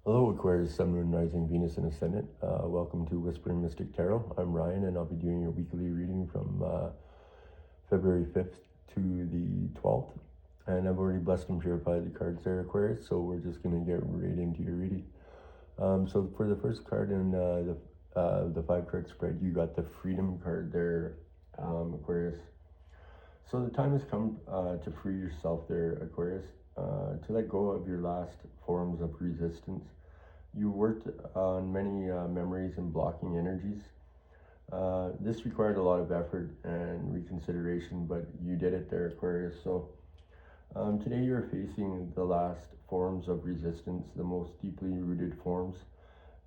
Hello, Aquarius, Sun, Moon, Rising, Venus, and Ascendant. Welcome to Whispering Mystic Tarot. I'm Ryan, and I'll be doing your weekly reading from February 5th to the 12th. And I've already blessed and purified the cards there, Aquarius, so we're just going to get right into your reading. So for the first card in the 5-card spread, you got the Freedom card there, Aquarius. So the time has come to free yourself there, Aquarius, to let go of your last forms of resistance. You worked on many memories and blocking energies. This required a lot of effort and reconsideration, but you did it there, Aquarius. So today you're facing the last forms of resistance, the most deeply rooted forms,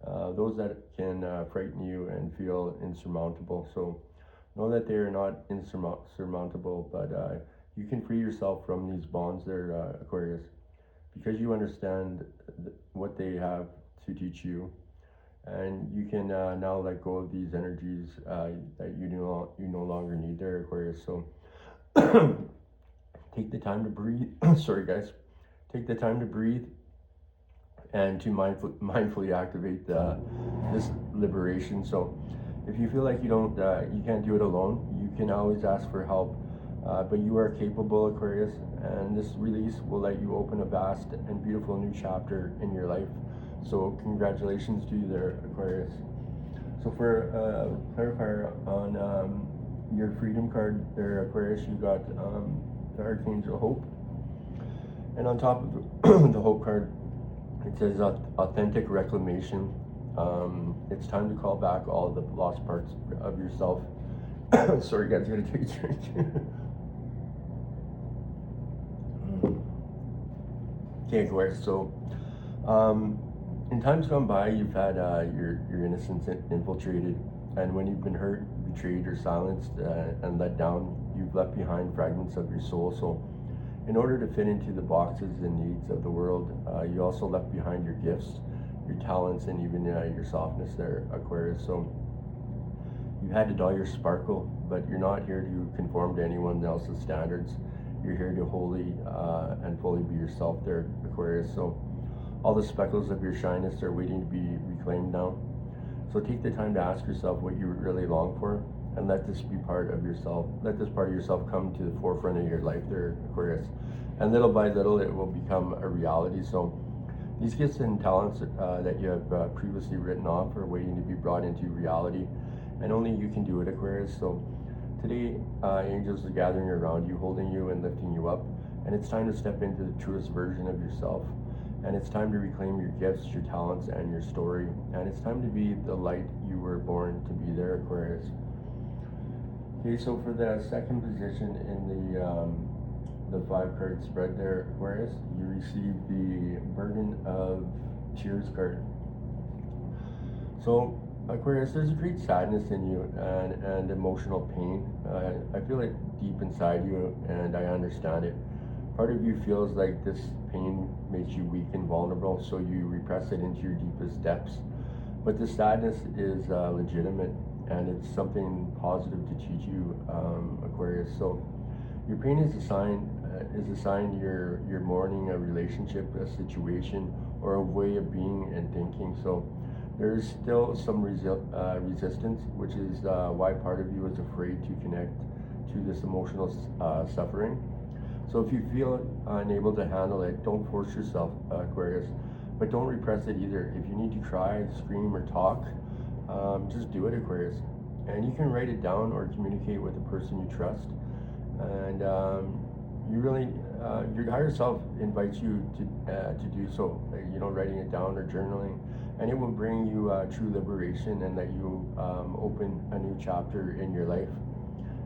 those that can frighten you and feel insurmountable. So know that they are not insurmountable, but you can free yourself from these bonds there, Aquarius, because you understand what they have to teach you, and you can now let go of these energies that you no longer need there, Aquarius. So take the time to breathe. Sorry, guys. Take the time to breathe and to mindfully activate this liberation. So if you feel like you can't do it alone, you can always ask for help. But you are capable, Aquarius, and this release will let you open a vast and beautiful new chapter in your life. So congratulations to you there, Aquarius. So for clarifier on your Freedom card there, Aquarius, you got the Archangel Hope. And on top of the Hope card, it says authentic reclamation. It's time to call back all the lost parts of yourself. Sorry, guys, I'm gonna take a drink. Okay, Aquarius. So, in times gone by, you've had your innocence infiltrated, and when you've been hurt, betrayed, or silenced and let down, you've left behind fragments of your soul. So, in order to fit into the boxes and needs of the world, you also left behind your gifts, your talents, and even your softness there, Aquarius. So, you had to dull your sparkle, but you're not here to conform to anyone else's standards. You're here to wholly and fully be yourself there, Aquarius. So all the speckles of your shyness are waiting to be reclaimed now. So take the time to ask yourself what you really long for, and let this be part of yourself. Let this part of yourself come to the forefront of your life there, Aquarius. And little by little, it will become a reality. So these gifts and talents that you have previously written off are waiting to be brought into reality, and only you can do it, Aquarius. So today, angels are gathering around you, holding you and lifting you up, and it's time to step into the truest version of yourself. And it's time to reclaim your gifts, your talents, and your story. And it's time to be the light you were born to be there, Aquarius. Okay, so for the second position in the 5-card spread there, Aquarius, you receive the Burden of Tears card. So Aquarius, there's a great sadness in you and emotional pain. I feel it deep inside you, and I understand it. Part of you feels like this pain makes you weak and vulnerable, so you repress it into your deepest depths. But the sadness is legitimate, and it's something positive to teach you, Aquarius. So your pain is a sign you're mourning a relationship, a situation, or a way of being and thinking. So there's still some resistance, which is why part of you is afraid to connect to this emotional suffering. So if you feel unable to handle it, don't force yourself, Aquarius, but don't repress it either. If you need to cry, scream, or talk, just do it, Aquarius. And you can write it down or communicate with the person you trust. And your higher self invites you to do so, writing it down or journaling. And it will bring you true liberation and let you open a new chapter in your life.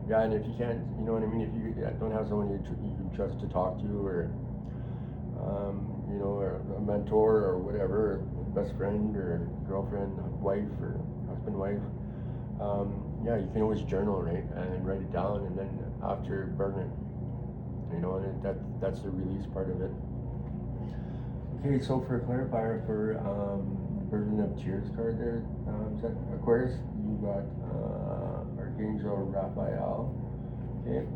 Yeah, and if you can't, if you don't have someone you can trust to talk to, or, or a mentor or whatever, best friend or girlfriend, wife or husband, wife, you can always journal, right? And write it down, and then after burn it, and that's the release part of it. Okay, so for a clarifier for Burden of Tears card there, Aquarius, you got Archangel Raphael. Okay,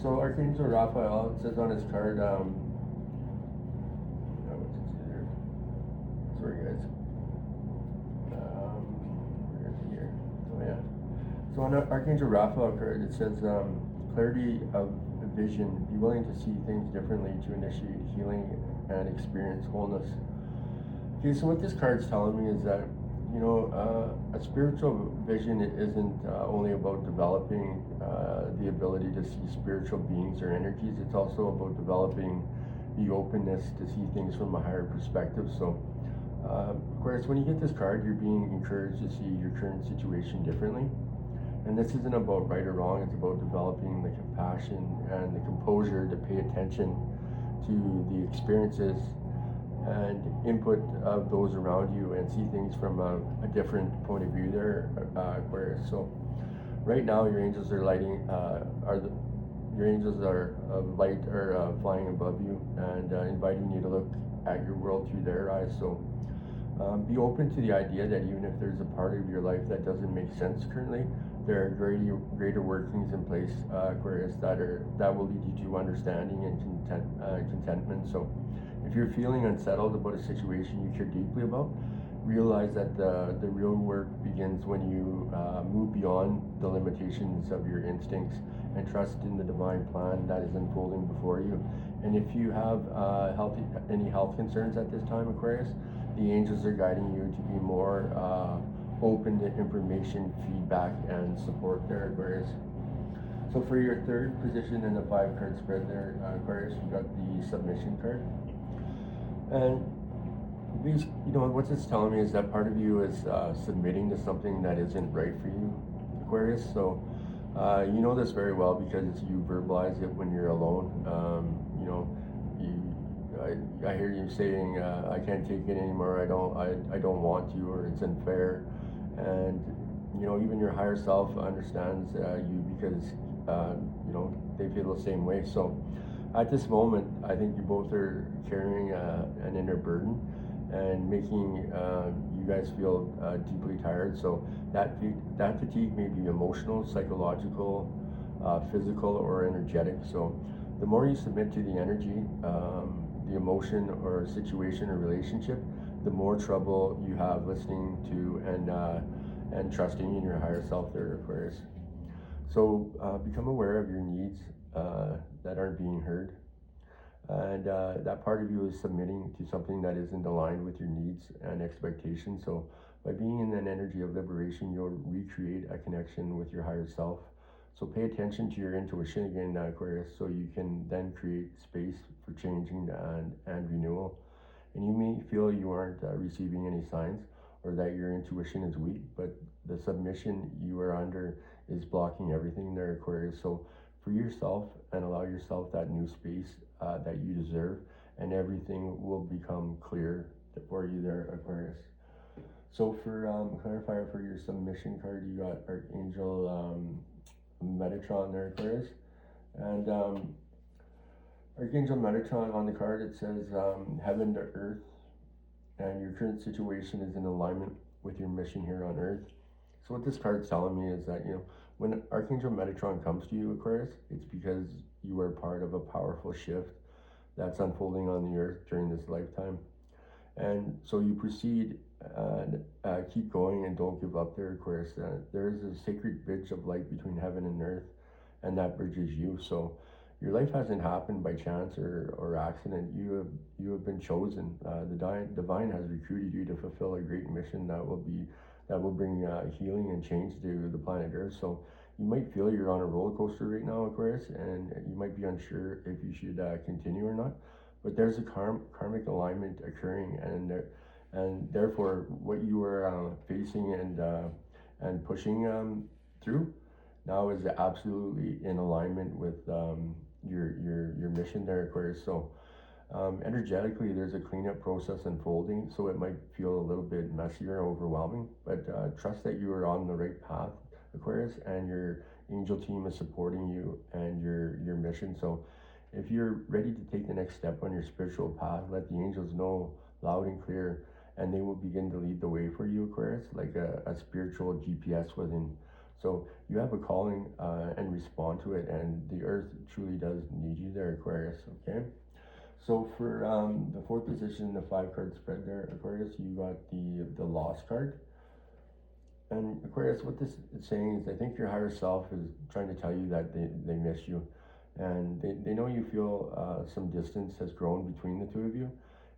so Archangel Raphael, it says on his card, what's it say there? Sorry So on Archangel Raphael card, it says clarity of vision. Be willing to see things differently to initiate healing and experience wholeness. Okay, so what this card's telling me is that a spiritual vision isn't only about developing the ability to see spiritual beings or energies. It's also about developing the openness to see things from a higher perspective. So, Aquarius, when you get this card, you're being encouraged to see your current situation differently. And this isn't about right or wrong. It's about developing the compassion and the composure to pay attention to the experiences and input of those around you and see things from a different point of view there, Aquarius. So right now your angels are your angels are of light are flying above you and inviting you to look at your world through their eyes. So be open to the idea that even if there's a part of your life that doesn't make sense currently, there are greater workings in place, Aquarius, that will lead you to understanding and contentment. So if you're feeling unsettled about a situation you care deeply about, realize that the real work begins when you move beyond the limitations of your instincts and trust in the divine plan that is unfolding before you. And if you have any health concerns at this time, Aquarius, the angels are guiding you to be more open to information, feedback, and support there, Aquarius. So for your third position in the 5-card spread there, Aquarius, you got the submission card. And what it's telling me is that part of you is submitting to something that isn't right for you, Aquarius. So you know this very well because you verbalize it when you're alone. I hear you saying, "I can't take it anymore. I don't want to," or "It's unfair." And even your higher self understands you because they feel the same way. So at this moment, I think you both are carrying an inner burden and making you guys feel deeply tired. So that fatigue may be emotional, psychological, physical, or energetic. So the more you submit to the energy, the emotion or situation or relationship, the more trouble you have listening to and trusting in your higher self there, Aquarius. So become aware of your needs that aren't being heard. And that part of you is submitting to something that isn't aligned with your needs and expectations. So by being in an energy of liberation, you'll recreate a connection with your higher self. So pay attention to your intuition again, Aquarius, so you can then create space for changing and renewal. And you may feel you aren't receiving any signs or that your intuition is weak, but the submission you are under is blocking everything there, Aquarius. So free yourself and allow yourself that new space that you deserve, and everything will become clear for you there, Aquarius. So for clarifier for your submission card, you got Archangel Metatron there, Aquarius. And Archangel Metatron on the card, it says heaven to earth, and your current situation is in alignment with your mission here on earth. So what this card's telling me is that, when Archangel Metatron comes to you, Aquarius, it's because you are part of a powerful shift that's unfolding on the earth during this lifetime. And so you proceed and keep going and don't give up there, Aquarius. There is a sacred bridge of light between heaven and earth, and that bridge is you. So your life hasn't happened by chance or accident. You have been chosen. The divine has recruited you to fulfill a great mission that will bring healing and change to the planet Earth. So you might feel you're on a roller coaster right now, Aquarius, and you might be unsure if you should continue or not. But there's a karmic alignment occurring, and therefore what you are facing and pushing through now is absolutely in alignment with your mission there, Aquarius. So energetically, there's a cleanup process unfolding, so it might feel a little bit messier and overwhelming, but trust that you are on the right path, Aquarius, and your angel team is supporting you and your mission. So if you're ready to take the next step on your spiritual path, let the angels know loud and clear, and they will begin to lead the way for you, Aquarius, like a spiritual GPS within. So you have a calling and respond to it, and the earth truly does need you there, Aquarius, okay? So for the fourth position, the 5-card spread there, Aquarius, you got the Lost card. And Aquarius, what this is saying is I think your higher self is trying to tell you that they miss you. And they know you feel some distance has grown between the two of you.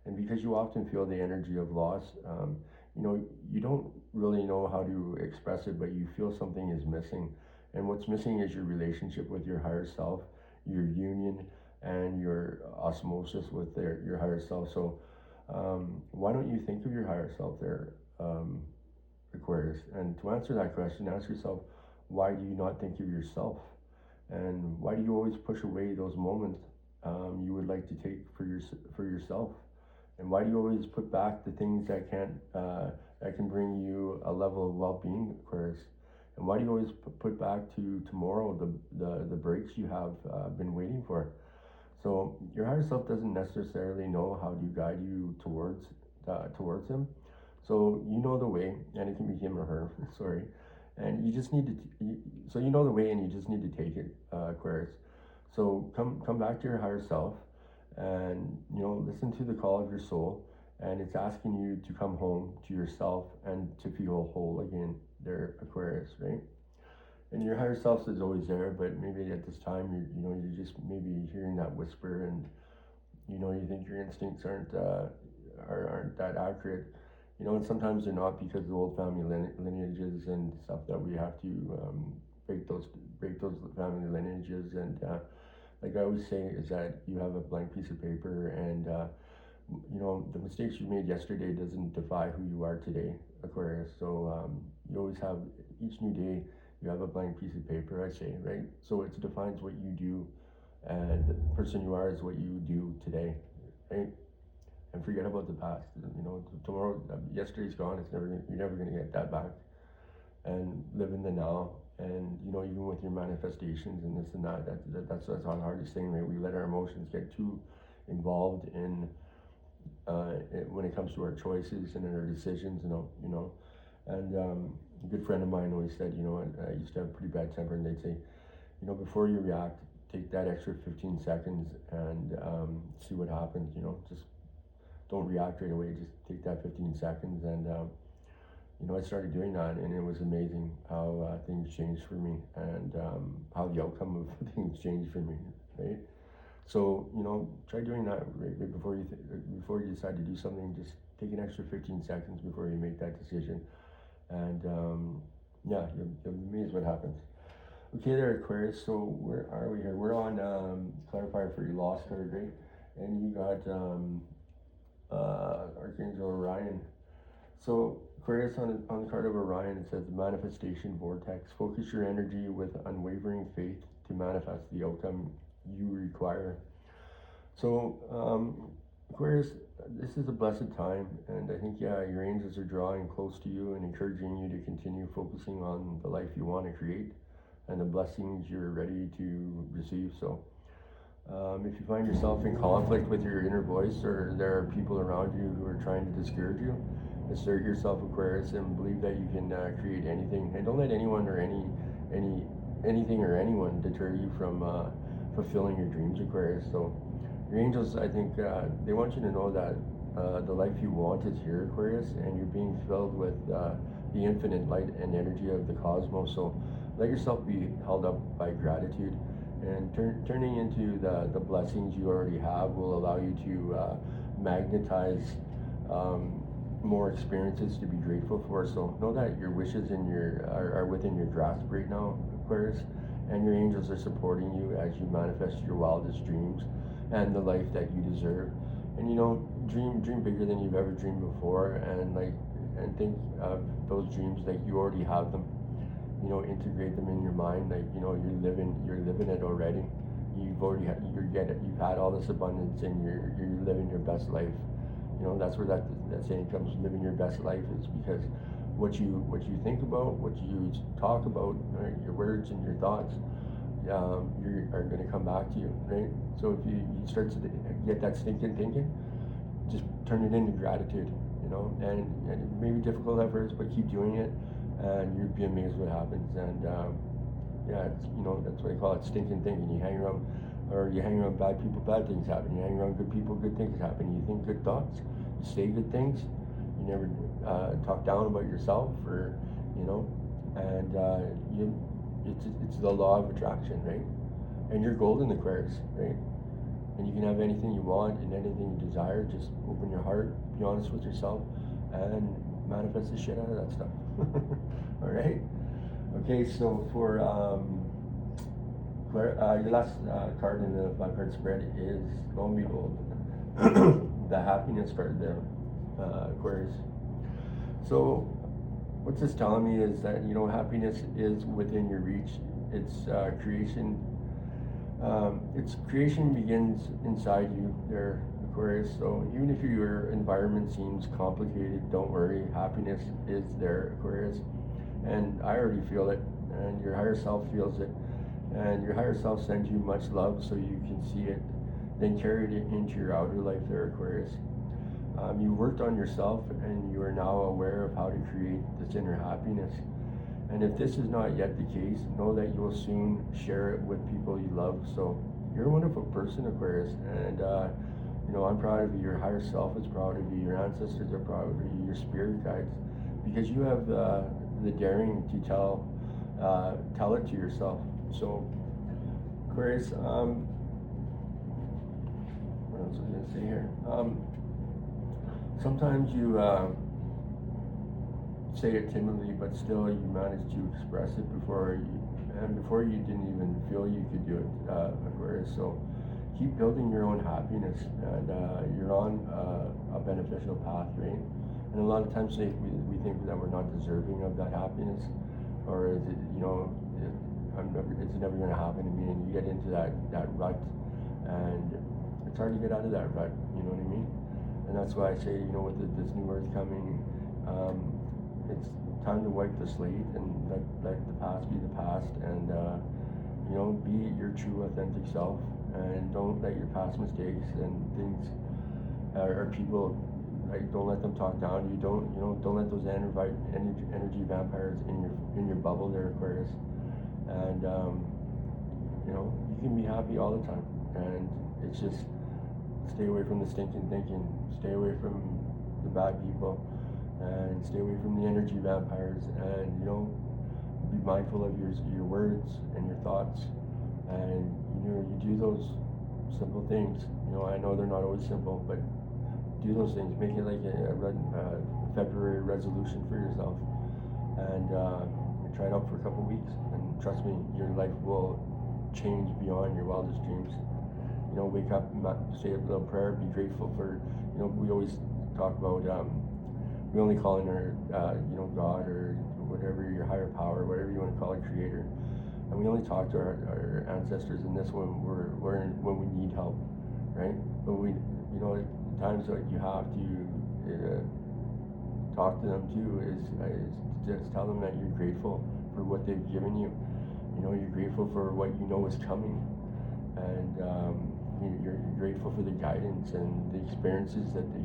And because you often feel the energy of loss, you know, you don't really know how to express it, but you feel something is missing. And what's missing is your relationship with your higher self, your union, and your osmosis with your higher self. So why don't you think of your higher self there, Aquarius? And to answer that question, ask yourself, why do you not think of yourself? And why do you always push away those moments you would like to take for yourself? And why do you always put back the things that can bring you a level of well-being, Aquarius? And why do you always put back to tomorrow the breaks you have been waiting for? So your higher self doesn't necessarily know how to guide you towards him. So you know the way, and it can be him or her. Sorry, and you just need to. So you know the way, and you just need to take it, Aquarius. So come back to your higher self, and listen to the call of your soul, and it's asking you to come home to yourself and to feel whole again, there, Aquarius, right? And your higher self is always there, but maybe at this time you're just maybe hearing that whisper, and you think your instincts aren't that accurate, and sometimes they're not, because of old family lineages and stuff that we have to break those family lineages. And like I always say, is that you have a blank piece of paper, and the mistakes you made yesterday doesn't define who you are today, Aquarius. So you always have, each new day you have a blank piece of paper, I say, right? So it defines what you do, and the person you are is what you do today, right? And forget about the past. Tomorrow, yesterday's gone. You're never gonna get that back. And live in the now. And even with your manifestations and this and that's the hardest thing, right? We let our emotions get too involved in when it comes to our choices and our decisions, And a good friend of mine always said, I used to have a pretty bad temper, and they'd say, before you react, take that extra 15 seconds and see what happens. Just don't react right away. Just take that 15 seconds. And I started doing that, and it was amazing how things changed for me, and how the outcome of things changed for me, right? So try doing that right before you decide to do something. Just take an extra 15 seconds before you make that decision, and yeah, you'll be amazed what happens. Okay, there, Aquarius. So where are we here? We're on clarifier for your lost card, right? And you got Archangel Orion. So Aquarius, on the card of Orion, it says the manifestation vortex. Focus your energy with unwavering faith to manifest the outcome you require. So Aquarius, this is a blessed time, and I think, your angels are drawing close to you and encouraging you to continue focusing on the life you want to create and the blessings you're ready to receive. So if you find yourself in conflict with your inner voice, or there are people around you who are trying to discourage you, assert yourself, Aquarius, and believe that you can create anything. And don't let anyone or anything or anyone deter you from fulfilling your dreams, Aquarius. So your angels, I think, they want you to know that the life you want is here, Aquarius, and you're being filled with the infinite light and energy of the cosmos. So let yourself be held up by gratitude, and turning into the blessings you already have will allow you to magnetize more experiences to be grateful for. So know that your wishes are within your grasp right now, Aquarius, and your angels are supporting you as you manifest your wildest dreams and the life that you deserve. And dream bigger than you've ever dreamed before, and think of those dreams like you already have them. Integrate them in your mind, like you're living it already. You've had all this abundance, and you're living your best life. That's where that saying comes. Living your best life is because what you think about, what you talk about, right? Your words and your thoughts, are going to come back to you, right? So if you start to get that stinking thinking, just turn it into gratitude, and it may be difficult at first, but keep doing it, and you'd be amazed what happens. And it's, that's why I call it stinking thinking. You hang around bad people, bad things happen. You hang around good people, good things happen. You think good thoughts, you say good things, you never talk down about yourself, or you know, and it's the law of attraction, right? And you're golden, Aquarius, right? And you can have anything you want and anything you desire. Just open your heart, be honest with yourself, and manifest the shit out of that stuff. All right. Okay. So for your last card in the 5 card spread is, lo and behold, the happiness card there, Aquarius. So what's this telling me is that, you know, happiness is within your reach. It's creation. Its creation begins inside you there, Aquarius. So even if your environment seems complicated, don't worry. Happiness is there, Aquarius. And I already feel it, and your higher self feels it. And your higher self sends you much love so you can see it, then carry it into your outer life there, Aquarius. You worked on yourself, and you are now aware of how to create this inner happiness. And if this is not yet the case, know that you will soon share it with people you love. So you're a wonderful person, Aquarius, and you know, I'm proud of you. Your higher self is proud of you. Your ancestors are proud of you. Your spirit guides, because you have the daring to tell it to yourself. So, Aquarius, what else was I gonna say here? Sometimes you say it timidly, but still you manage to express it before you didn't even feel you could do it, Aquarius. So keep building your own happiness, and you're on a beneficial path, right? And a lot of times we think that we're not deserving of that happiness, or is it, you know, it's never going to happen to me, and you get into that rut, and it's hard to get out of that rut, you know what I mean? And that's why I say, you know, with this new earth coming, it's time to wipe the slate and let the past be the past, and you know, be your true authentic self, and don't let your past mistakes and things or people, like, don't let them talk down to you. Don't let those energy vampires in your bubble there, Aquarius. And you know, you can be happy all the time, and it's just stay away from the stinking thinking, stay away from the bad people, and stay away from the energy vampires, and, you know, be mindful of your words and your thoughts, and, you know, you do those simple things. You know, I know they're not always simple, but do those things. Make it like a February resolution for yourself, and try it out for a couple weeks, and trust me, your life will change beyond your wildest dreams. You know, wake up, say a little prayer, be grateful for, you know, we always talk about, we only call in our, you know, God, or whatever, your higher power, whatever you want to call it, creator. And we only talk to our ancestors in this when when we need help, right? But we, you know, times that you have to talk to them too is just tell them that you're grateful for what they've given you. You know, you're grateful for what you know is coming, and you're grateful for the guidance and the experiences that they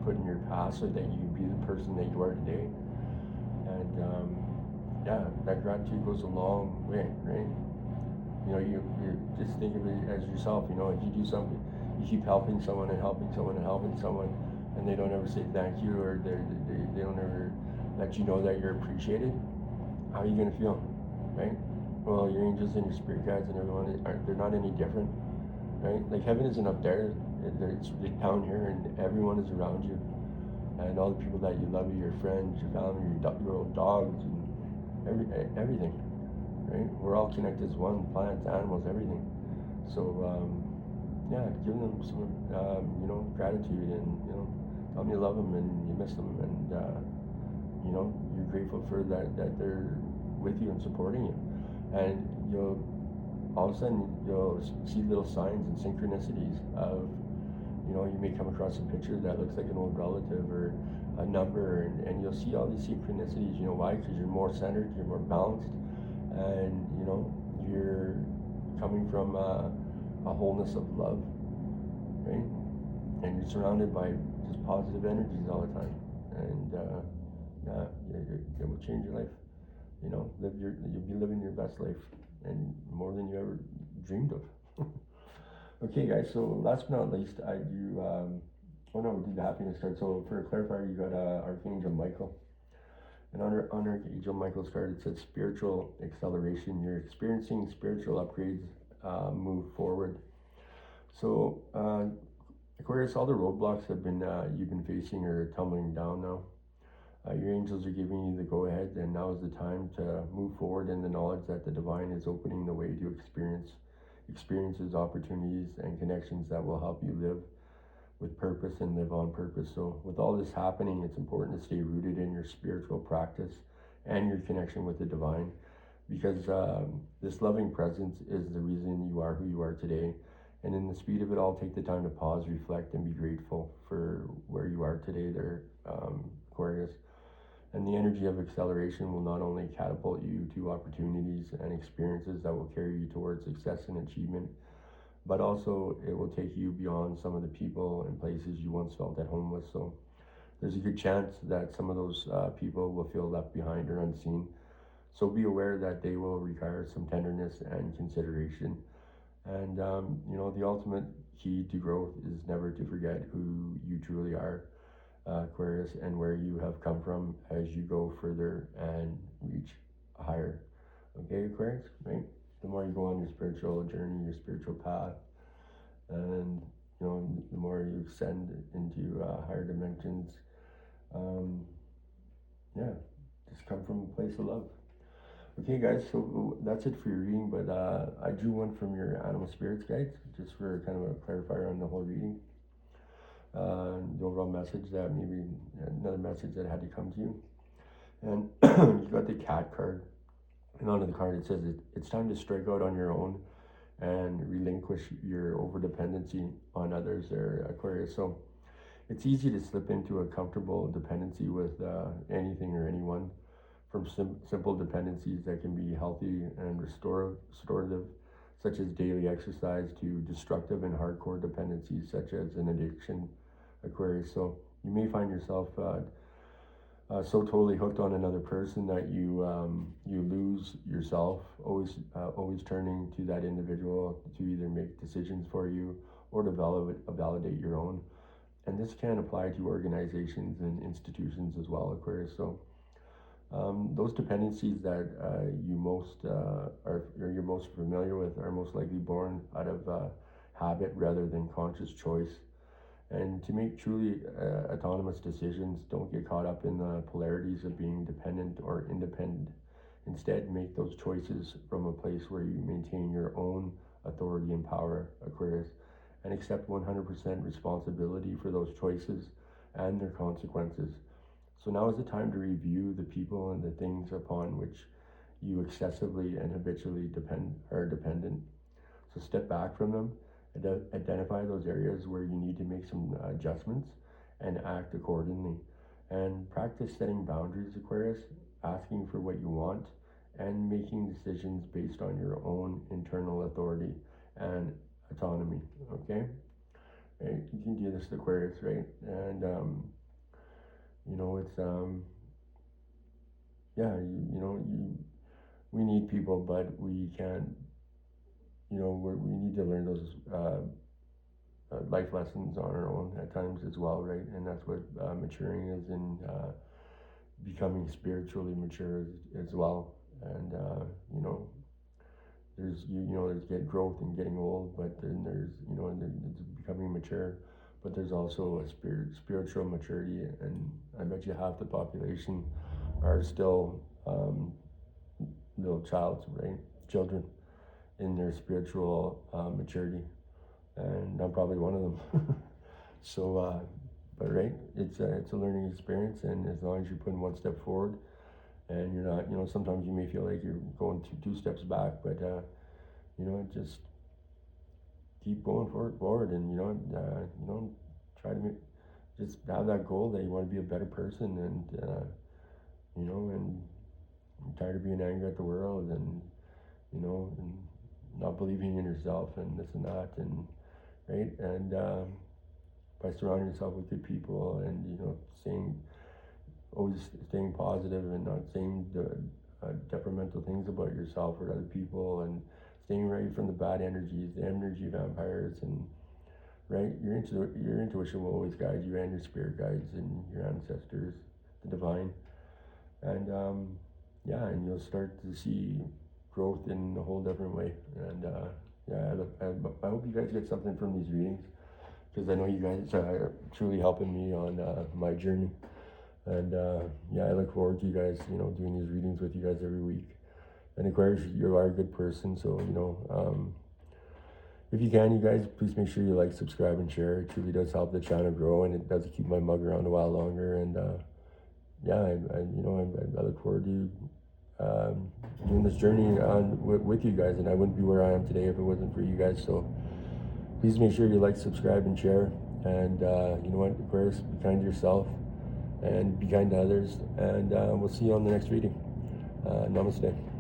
put in your past, so that you can be the person that you are today. And yeah, that gratitude goes a long way, right? You know, you just think of it as yourself. You know, if you do something, you keep helping someone and helping someone and helping someone, and they don't ever say thank you, or they don't ever let you know that you're appreciated, how are you going to feel, right? Well, your angels and your spirit guides and everyone, they're not any different, right? Like, heaven isn't up there, it's down here, and everyone is around you, and all the people that you love, your friends, your family, your old dogs, and everything, right? We're all connected as one, plants, animals, everything. So yeah, give them some you know, gratitude, and, you know, tell them you love them and you miss them, and you know, you're grateful for that they're with you and supporting you. And you'll all of a sudden you'll see little signs and synchronicities of, you know, you may come across a picture that looks like an old relative or a number, and you'll see all these synchronicities. You know why? Because you're more centered, you're more balanced, and, you know, you're coming from a wholeness of love, right? And you're surrounded by just positive energies all the time, and yeah, it will change your life. You know, you'll be living your best life, and more than you ever dreamed of. Okay, guys. So last but not least, I do. Oh no, we did the happiness card. So for a clarifier, you got Archangel Michael. And on Archangel Michael's card, it says spiritual acceleration. You're experiencing spiritual upgrades, move forward. So, Aquarius, all the roadblocks have been you've been facing are tumbling down now. Your angels are giving you the go-ahead, and now is the time to move forward in the knowledge that the divine is opening the way to experiences, opportunities, and connections that will help you live with purpose and live on purpose. So with all this happening, it's important to stay rooted in your spiritual practice and your connection with the divine, because this loving presence is the reason you are who you are today. And in the speed of it all, take the time to pause, reflect, and be grateful for where you are today there, Aquarius. And the energy of acceleration will not only catapult you to opportunities and experiences that will carry you towards success and achievement, but also it will take you beyond some of the people and places you once felt at home with. So there's a good chance that some of those people will feel left behind or unseen. So be aware that they will require some tenderness and consideration. And the ultimate key to growth is never to forget who you truly are, Aquarius, and where you have come from as you go further and reach higher. Okay, Aquarius, right? The more you go on your spiritual journey, your spiritual path, and the more you ascend into higher dimensions, just come from a place of love. Okay, guys, so that's it for your reading, but I drew one from your animal spirits guides, just for kind of a clarifier on the whole reading. The overall message that maybe another message that had to come to you. And you got the cat card, and on the card it says it's time to strike out on your own and relinquish your over-dependency on others there, Aquarius. So it's easy to slip into a comfortable dependency with anything or anyone, from simple dependencies that can be healthy and restorative, such as daily exercise, to destructive and hardcore dependencies such as an addiction, Aquarius. So you may find yourself so totally hooked on another person that you lose yourself, always turning to that individual to either make decisions for you or to validate your own. And this can apply to organizations and institutions as well, Aquarius. So those dependencies that you're most familiar with are most likely born out of habit rather than conscious choice. And to make truly autonomous decisions, don't get caught up in the polarities of being dependent or independent. Instead, make those choices from a place where you maintain your own authority and power, Aquarius, and accept 100% responsibility for those choices and their consequences. So now is the time to review the people and the things upon which you excessively and habitually are dependent. So step back from them, identify those areas where you need to make some adjustments, and act accordingly. And practice setting boundaries, Aquarius, asking for what you want, and making decisions based on your own internal authority and autonomy. Okay? Right? You can do this, Aquarius, right? And it's we need people, but we can't. We need to learn those life lessons on our own at times as well, right? And that's what maturing is, in becoming spiritually mature as well. And there's growth and getting old, but then there's it's becoming mature. But there's also a spiritual maturity, and I bet you half the population are still little children in their spiritual maturity, and I'm probably one of them. So, but right, it's a learning experience, and as long as you're putting one step forward, and you're not, sometimes you may feel like you're going two steps back, but just keep going forward, and try to just have that goal that you want to be a better person, and and I'm tired of being angry at the world, and and not believing in yourself, and this and that, and right, and by surrounding yourself with good people, and always staying positive, and not saying the detrimental things about yourself or other people, and staying away from the bad energies, the energy vampires, and right, your intuition will always guide you, and your spirit guides, and your ancestors, the divine. and yeah, and you'll start to see growth in a whole different way. And yeah, I hope you guys get something from these readings, because I know you guys are truly helping me on my journey. And yeah, I look forward to you guys, doing these readings with you guys every week. And Aquarius, you are a good person, so if you can, you guys, please make sure you like, subscribe, and share. It truly does help the channel grow, and it does keep my mug around a while longer. And yeah, I look forward to doing this journey on with you guys. And I wouldn't be where I am today if it wasn't for you guys. So please make sure you like, subscribe, and share. And you know what, Aquarius, be kind to yourself and be kind to others. And we'll see you on the next reading. Namaste.